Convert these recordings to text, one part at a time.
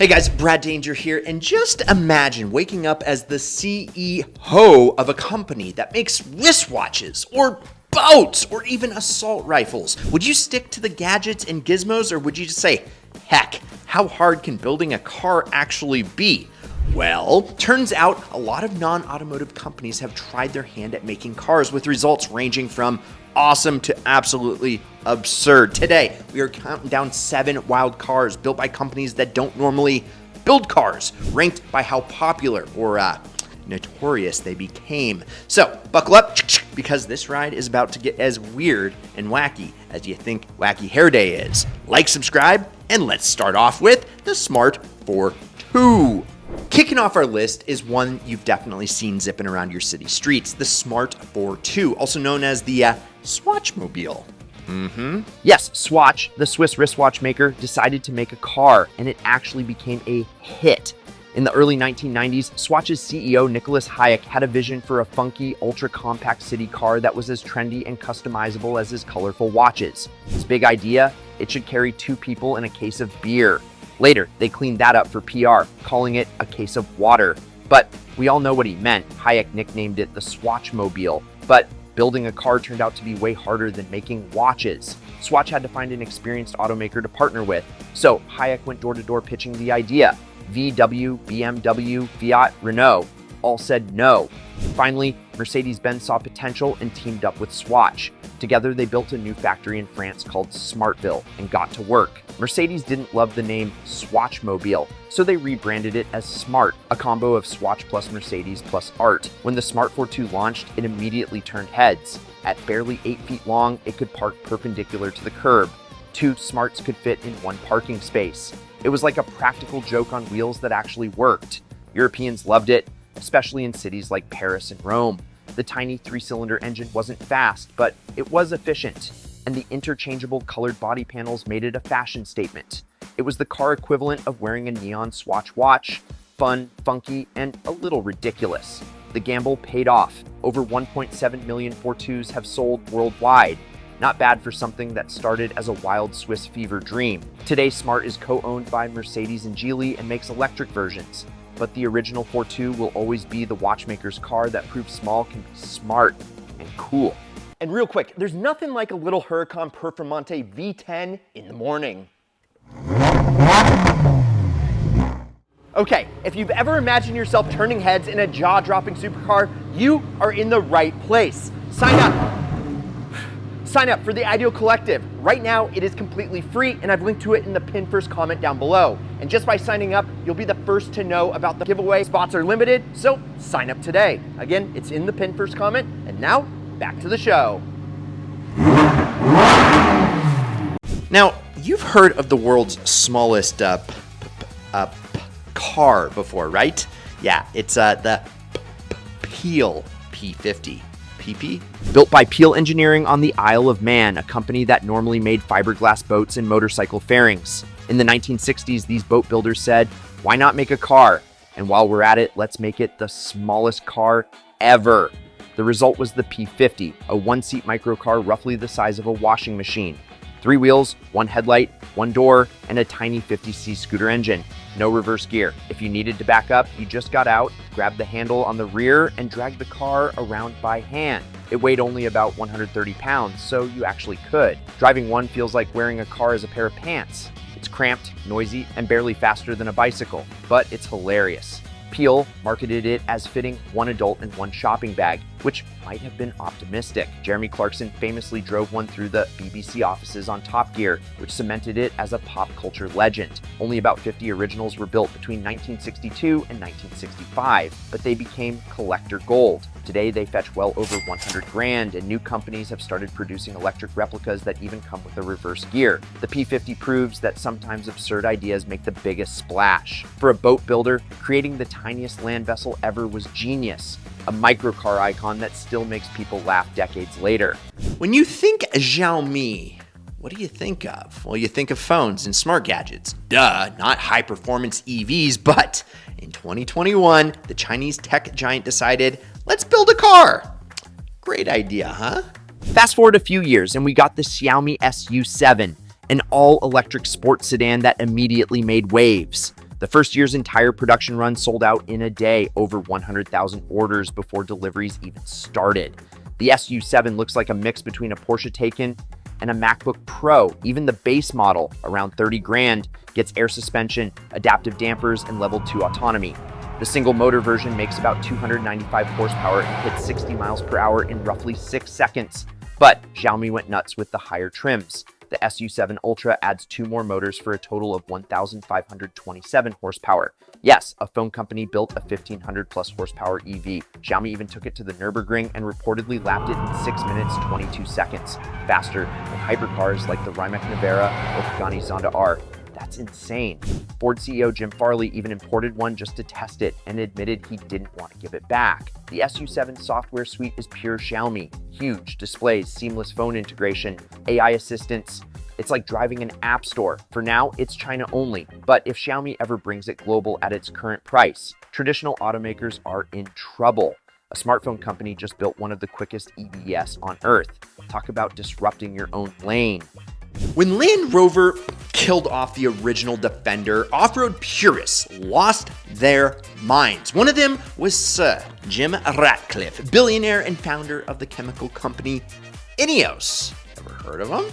Hey guys, Brad Danger here, and just imagine waking up as the CEO of a company that makes wristwatches, or boats, or even assault rifles. Would you stick to the gadgets and gizmos, or would you just say, heck, how hard can building a car actually be? Well, turns out a lot of non-automotive companies have tried their hand at making cars with results ranging from awesome to absolutely absurd. Today, we are counting down 7 wild cars built by companies that don't normally build cars, ranked by how popular or notorious they became. So, buckle up, because this ride is about to get as weird and wacky as you think Wacky Hair Day is. Like, subscribe, and let's start off with the Smart 4.2. Kicking off our list is one you've definitely seen zipping around your city streets, the Smart 4.2, also known as the Swatchmobile. Yes, Swatch, the Swiss wristwatch maker, decided to make a car, and it actually became a hit. In the early 1990s, Swatch's CEO Nicholas Hayek had a vision for a funky, ultra-compact city car that was as trendy and customizable as his colorful watches. His big idea? It should carry 2 people and a case of beer. Later, they cleaned that up for PR, calling it a case of water. But we all know what he meant. Hayek nicknamed it the Swatchmobile. But building a car turned out to be way harder than making watches. Swatch had to find an experienced automaker to partner with. So Hayek went door to door pitching the idea. VW, BMW, Fiat, Renault all said no. Finally, Mercedes-Benz saw potential and teamed up with Swatch. Together, they built a new factory in France called Smartville and got to work. Mercedes didn't love the name Swatchmobile, so they rebranded it as Smart, a combo of Swatch plus Mercedes plus art. When the Smart 4.2 launched, it immediately turned heads. At barely 8 feet long, it could park perpendicular to the curb. 2 Smarts could fit in 1 parking space. It was like a practical joke on wheels that actually worked. Europeans loved it, especially in cities like Paris and Rome. The tiny 3-cylinder engine wasn't fast, but it was efficient, and the interchangeable colored body panels made it a fashion statement. It was the car equivalent of wearing a neon Swatch watch, fun, funky, and a little ridiculous. The gamble paid off. Over 1.7 million 4.2s have sold worldwide. Not bad for something that started as a wild Swiss fever dream. Today, Smart is co-owned by Mercedes and Geely and makes electric versions. But the original 4.2 will always be the watchmaker's car that proves small can be smart and cool. And real quick, there's nothing like a little Huracan Performante V10 in the morning. Okay, if you've ever imagined yourself turning heads in a jaw-dropping supercar, you are in the right place. Sign up. Sign up for the Ideal Collective. Right now, it is completely free, and I've linked to it in the pinned first comment down below. And just by signing up, you'll be the first to know about the giveaway. Spots are limited, so sign up today. Again, it's in the pinned first comment, and now, back to the show. Now, you've heard of the world's smallest car before, right? Yeah, it's the Peel P50. PP? Built by Peel Engineering on the Isle of Man, a company that normally made fiberglass boats and motorcycle fairings. In the 1960s, these boat builders said, why not make a car? And while we're at it, let's make it the smallest car ever. The result was the P50, a 1-seat microcar roughly the size of a washing machine. 3 wheels, 1 headlight, 1 door, and a tiny 50cc scooter engine. No reverse gear. If you needed to back up, you just got out, grabbed the handle on the rear, and dragged the car around by hand. It weighed only about 130 pounds, so you actually could. Driving one feels like wearing a car as a pair of pants. It's cramped, noisy, and barely faster than a bicycle, but it's hilarious. Peel marketed it as fitting 1 adult and 1 shopping bag, which might have been optimistic. Jeremy Clarkson famously drove one through the BBC offices on Top Gear, which cemented it as a pop culture legend. Only about 50 originals were built between 1962 and 1965, but they became collector gold. Today, they fetch well over 100 grand, and new companies have started producing electric replicas that even come with a reverse gear. The P50 proves that sometimes absurd ideas make the biggest splash. For a boat builder, creating the tiniest land vessel ever was genius. A microcar icon that still makes people laugh decades later. When you think Xiaomi, what do you think of? Well, you think of phones and smart gadgets. Duh, not high-performance EVs, but in 2021, the Chinese tech giant decided, let's build a car. Great idea, huh? Fast forward a few years, and we got the Xiaomi SU7, an all-electric sports sedan that immediately made waves. The first year's entire production run sold out in a day, over 100,000 orders before deliveries even started. The SU7 looks like a mix between a Porsche Taycan and a MacBook Pro. Even the base model, around 30 grand, gets air suspension, adaptive dampers, and level 2 autonomy. The single motor version makes about 295 horsepower and hits 60 miles per hour in roughly 6 seconds. But Xiaomi went nuts with the higher trims. The SU7 Ultra adds 2 more motors for a total of 1,527 horsepower. Yes, a phone company built a 1,500 plus horsepower EV. Xiaomi even took it to the Nürburgring and reportedly lapped it in 6 minutes, 22 seconds, faster than hypercars like the Rimac Nevera or Pagani Zonda R. That's insane. Ford CEO Jim Farley even imported one just to test it and admitted he didn't want to give it back. The SU7 software suite is pure Xiaomi. Huge displays, seamless phone integration, AI assistance. It's like driving an app store. For now, it's China only, but if Xiaomi ever brings it global at its current price, traditional automakers are in trouble. A smartphone company just built one of the quickest EVs on Earth. Talk about disrupting your own lane. When Land Rover killed off the original Defender, off-road purists lost their minds. One of them was Sir Jim Ratcliffe, billionaire and founder of the chemical company Ineos. Ever heard of him?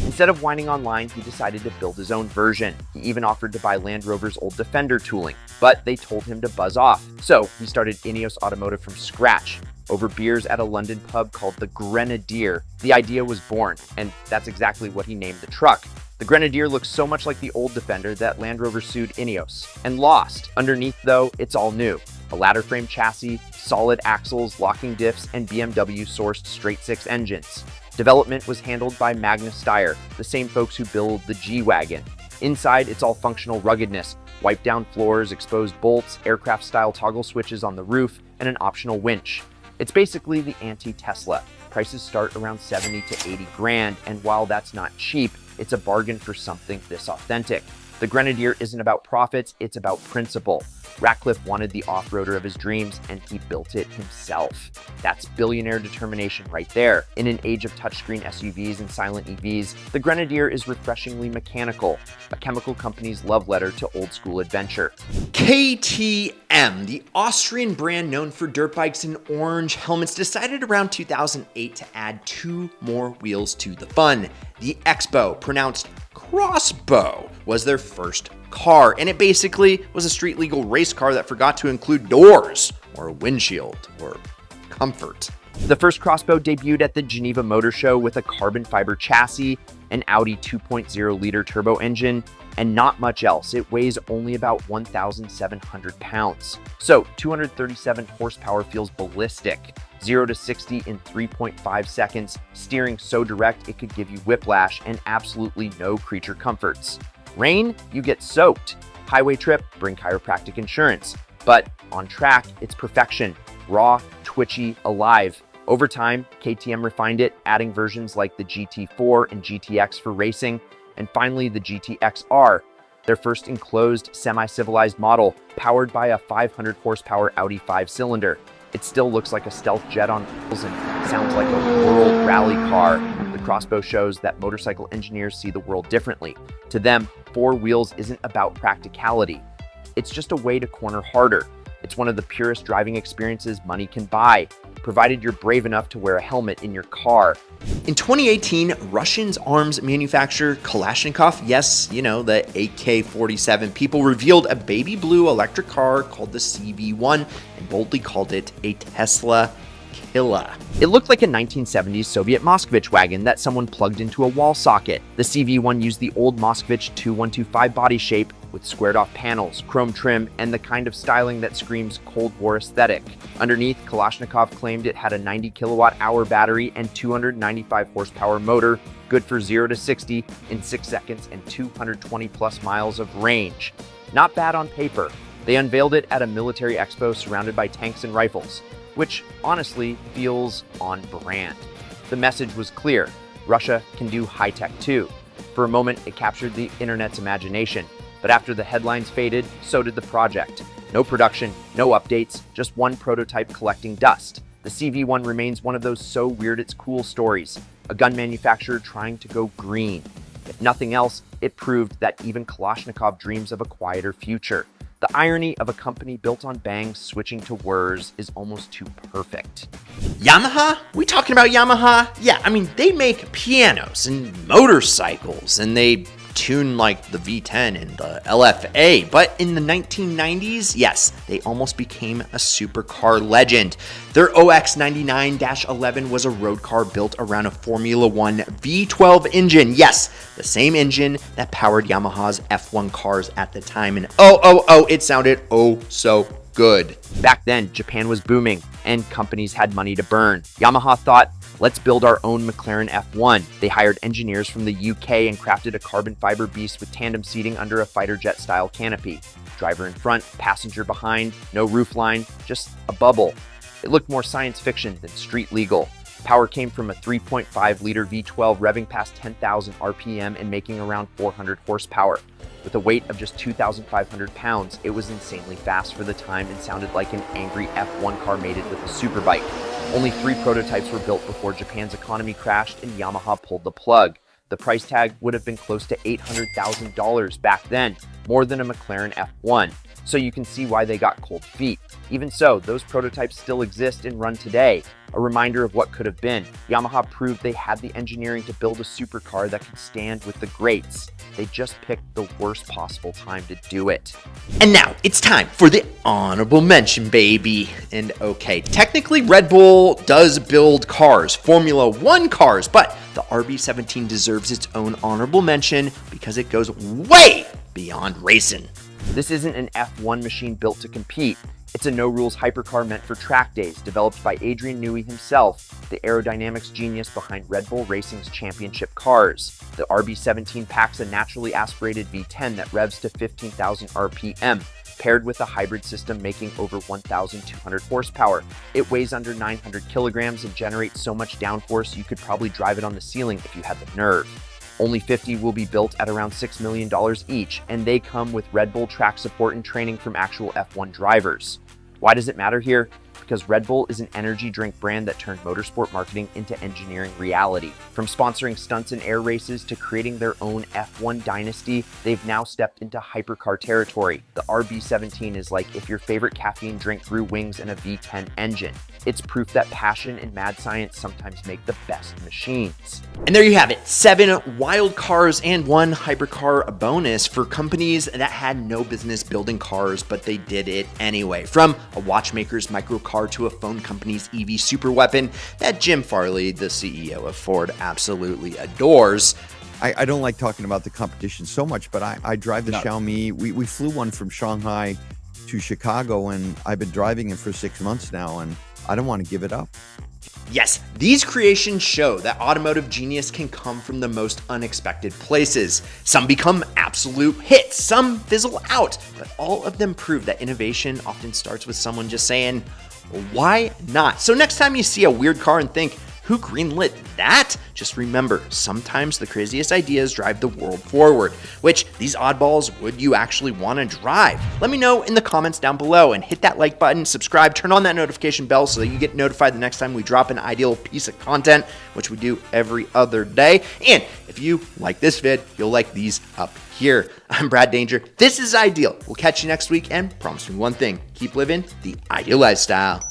Instead of whining online, he decided to build his own version. He even offered to buy Land Rover's old Defender tooling, but they told him to buzz off. So he started Ineos Automotive from scratch. Over beers at a London pub called the Grenadier, the idea was born, and that's exactly what he named the truck. The Grenadier looks so much like the old Defender that Land Rover sued Ineos and lost. Underneath, though, it's all new. A ladder frame chassis, solid axles, locking diffs, and BMW-sourced straight-six engines. Development was handled by Magna Steyr, the same folks who build the G-Wagon. Inside, it's all functional ruggedness, wipe-down floors, exposed bolts, aircraft-style toggle switches on the roof, and an optional winch. It's basically the anti-Tesla. Prices start around 70 to 80 grand, and while that's not cheap, it's a bargain for something this authentic. The Grenadier isn't about profits, it's about principle. Ratcliffe wanted the off-roader of his dreams, and he built it himself. That's billionaire determination right there. In an age of touchscreen SUVs and silent EVs, the Grenadier is refreshingly mechanical, a chemical company's love letter to old-school adventure. KTM, the Austrian brand known for dirt bikes and orange helmets, decided around 2008 to add 2 more wheels to the fun. The X-Bow, pronounced crossbow, was their first car, and it basically was a street legal race car that forgot to include doors or a windshield or comfort. The first crossbow debuted at the Geneva Motor Show with a carbon fiber chassis, an Audi 2.0 liter turbo engine, and not much else. It weighs only about 1,700 pounds. So 237 horsepower feels ballistic. 0 to 60 in 3.5 seconds, steering so direct it could give you whiplash, and absolutely no creature comforts. Rain, you get soaked. Highway trip, bring chiropractic insurance. But on track, it's perfection. Raw, twitchy, alive. Over time, KTM refined it, adding versions like the GT4 and GTX for racing, and finally the GTXR, their first enclosed, semi-civilized model, powered by a 500 horsepower Audi 5-cylinder. It still looks like a stealth jet on wheels and sounds like a world rally car. The crossbow shows that motorcycle engineers see the world differently. To them, 4 wheels isn't about practicality. It's just a way to corner harder. It's one of the purest driving experiences money can buy, provided you're brave enough to wear a helmet in your car. In 2018, Russian arms manufacturer Kalashnikov, yes, you know, the AK-47, people revealed a baby blue electric car called the CV1 and boldly called it a Tesla killer. It looked like a 1970s Soviet Moskvich wagon that someone plugged into a wall socket. The CV1 used the old Moskvich 2125 body shape with squared off panels, chrome trim, and the kind of styling that screams Cold War aesthetic. Underneath, Kalashnikov claimed it had a 90 kilowatt hour battery and 295 horsepower motor, good for 0 to 60 in 6 seconds and 220 plus miles of range. Not bad on paper. They unveiled it at a military expo surrounded by tanks and rifles, which honestly feels on brand. The message was clear. Russia can do high-tech too. For a moment, it captured the internet's imagination. But after the headlines faded, so did the project. No production, no updates, just one prototype collecting dust. The CV1 remains one of those so weird it's cool stories. A gun manufacturer trying to go green. If nothing else, It proved that even Kalashnikov dreams of a quieter future. The irony of a company built on bangs switching to whirs is almost too perfect. Yamaha? We talking about Yamaha? Yeah, I mean, they make pianos and motorcycles, and they tune like the V10 and the LFA. But in the 1990s, yes, they almost became a supercar legend. Their OX99-11 was a road car built around a Formula One V12 engine. Yes, the same engine that powered Yamaha's F1 cars at the time. And it sounded oh so good. Back then, Japan was booming and companies had money to burn. Yamaha thought, let's build our own McLaren F1. They hired engineers from the UK and crafted a carbon fiber beast with tandem seating under a fighter jet style canopy. Driver in front, passenger behind, no roofline, just a bubble. It looked more science fiction than street legal. Power came from a 3.5 liter V12 revving past 10,000 RPM and making around 400 horsepower. With a weight of just 2,500 pounds, it was insanely fast for the time and sounded like an angry F1 car mated with a superbike. Only 3 prototypes were built before Japan's economy crashed and Yamaha pulled the plug. The price tag would have been close to $800,000 back then, more than a McLaren F1. So you can see why they got cold feet. Even so, those prototypes still exist and run today. A reminder of what could have been. Yamaha proved they had the engineering to build a supercar that could stand with the greats. They just picked the worst possible time to do it. And now it's time for the honorable mention, baby. And okay, technically Red Bull does build cars, Formula One cars, but the RB17 deserves its own honorable mention because it goes way beyond racing. This isn't an F1 machine built to compete. It's a no-rules hypercar meant for track days, developed by Adrian Newey himself, the aerodynamics genius behind Red Bull Racing's championship cars. The RB17 packs a naturally aspirated V10 that revs to 15,000 RPM, paired with a hybrid system making over 1,200 horsepower. It weighs under 900 kilograms and generates so much downforce you could probably drive it on the ceiling if you had the nerve. Only 50 will be built at around $6 million each, and they come with Red Bull track support and training from actual F1 drivers. Why does it matter here? Because Red Bull is an energy drink brand that turned motorsport marketing into engineering reality. From sponsoring stunts and air races to creating their own F1 dynasty, they've now stepped into hypercar territory. The RB17 is like if your favorite caffeine drink grew wings in a V10 engine. It's proof that passion and mad science sometimes make the best machines. And there you have it, 7 wild cars and 1 hypercar bonus for companies that had no business building cars, but they did it anyway. From a watchmaker's microcar to a phone company's EV superweapon that Jim Farley, the CEO of Ford, absolutely adores. I don't like talking about the competition so much, but I drive the Xiaomi. We flew one from Shanghai to Chicago, and I've been driving it for 6 months now, and I don't want to give it up. Yes, these creations show that automotive genius can come from the most unexpected places. Some become absolute hits, some fizzle out, but all of them prove that innovation often starts with someone just saying, why not? So next time you see a weird car and think, who greenlit that? Just remember, sometimes the craziest ideas drive the world forward. Which these oddballs would you actually want to drive? Let me know in the comments down below and hit that like button, subscribe, turn on that notification bell so that you get notified the next time we drop an ideal piece of content, which we do every other day. And if you like this vid, you'll like these up here. I'm Brad Danger. This is Ideal. We'll catch you next week and promise me one thing, keep living the ideal lifestyle.